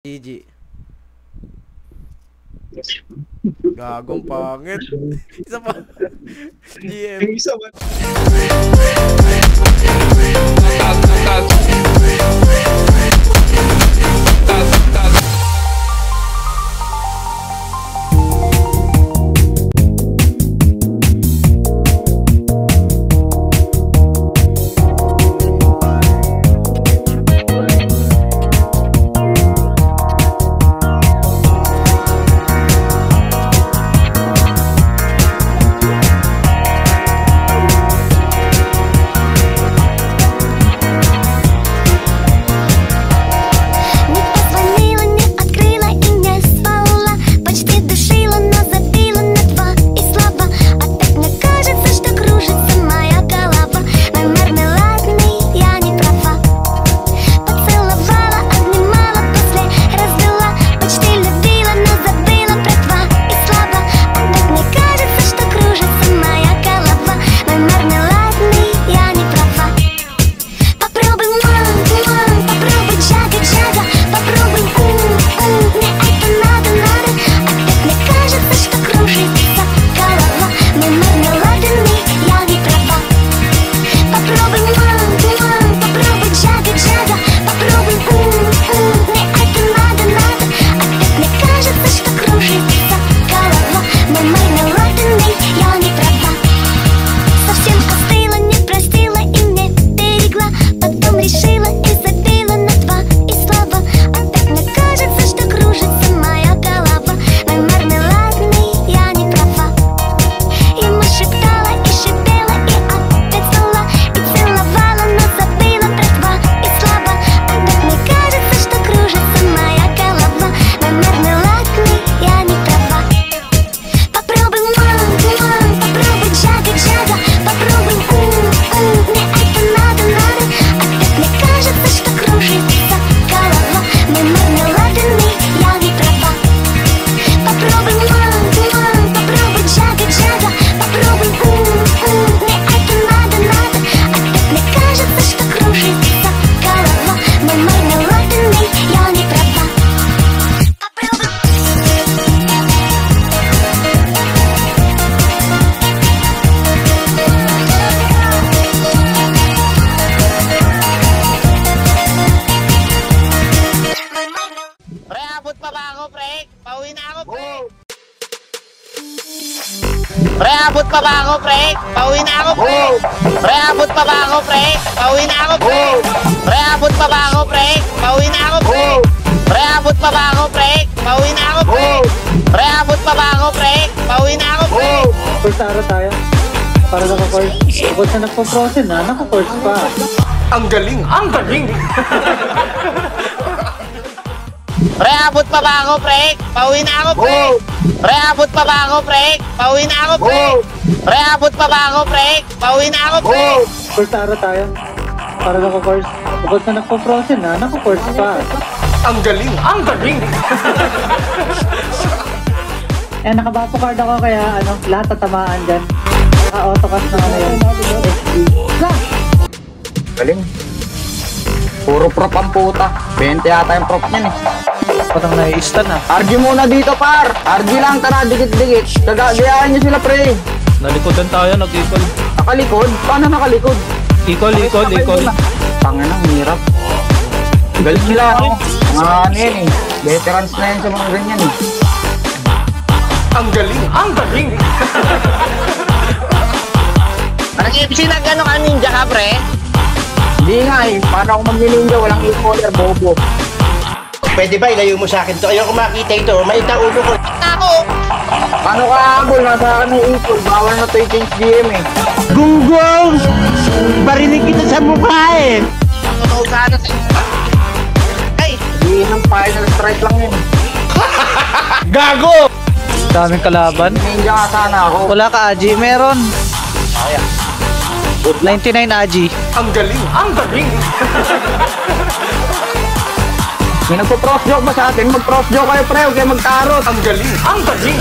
GG. Gagong pangit. Isa pa. GM. Yung isa ba? Pre, abot pa ba ako, pre? Pauwi na ako, pre. Pre, abot pa ba ako, pre? Pauwi na ako, pre. Pre, abot pa ba ako, pre? Pauwi na ako, pre. Pre, abot pa ba ako, pre? Pauwi na ako, pre. Pre, abot pa ba ako, pre? Pauwi na ako, pre. First araw tayo. Para naka-course. Bukod sa nagpo-process na, naka-course pa. Ang galing! Ang galing! Pre, abot pa ba ako, pre? Pauwi na ako, pre. Pre, abot pa ba ako, pre? Pauwi na ako, pre. Pre, abot pa ba ako, pre? Pauwi na ako, pre. First araw tayo. Para naka-course. Bukod sa nagpo-process na, naka-course pa. Ang galing! Ang galing! Eh, naka-bapo card ako kaya lahat tatamaan dyan. Naka-autocast na yun. Galing. Puro prop ang puta. 20 yata yung prop niyan eh. Patang nai-stun ah. RG muna dito par. RG lang, tara, dikit-dikit. Gagayaan nyo sila pre. Nalikodan tayo, nag-equal. Nakalikod? Paano nakalikod? Equal. Tanga na, hirap. Galing sila ako. Mga ano yan eh. Veterans na yan sa mga ganyan eh. Ang galing! Ang galing! Nag-iipsi na gano'n ka ninja ka, pre? Hindi nga eh. Paano ako mag-ninja? Walang e-caller, bobo. Pwede ba ilayo mo sa akin to? Ayaw ko makita ito. Mait ang ulo ko. Ako! Paano ka habol? Nasa akin ng e-call. Bawal na to i-change DM eh. Gunggong! Barinig kita sa mukha eh! Totoo sana sa inyo. Ay! Hindi ng final strike lang yun. Gago! Daming kalaban. Ninja nga sana ako. Wala ka, Aji. Meron. 99 Aji. Ang galing! Ang galing! May nagpo-cross joke ba sa atin? Mag-cross joke kayo pre, huwag kayo mag-tarot. Ang galing! Ang galing!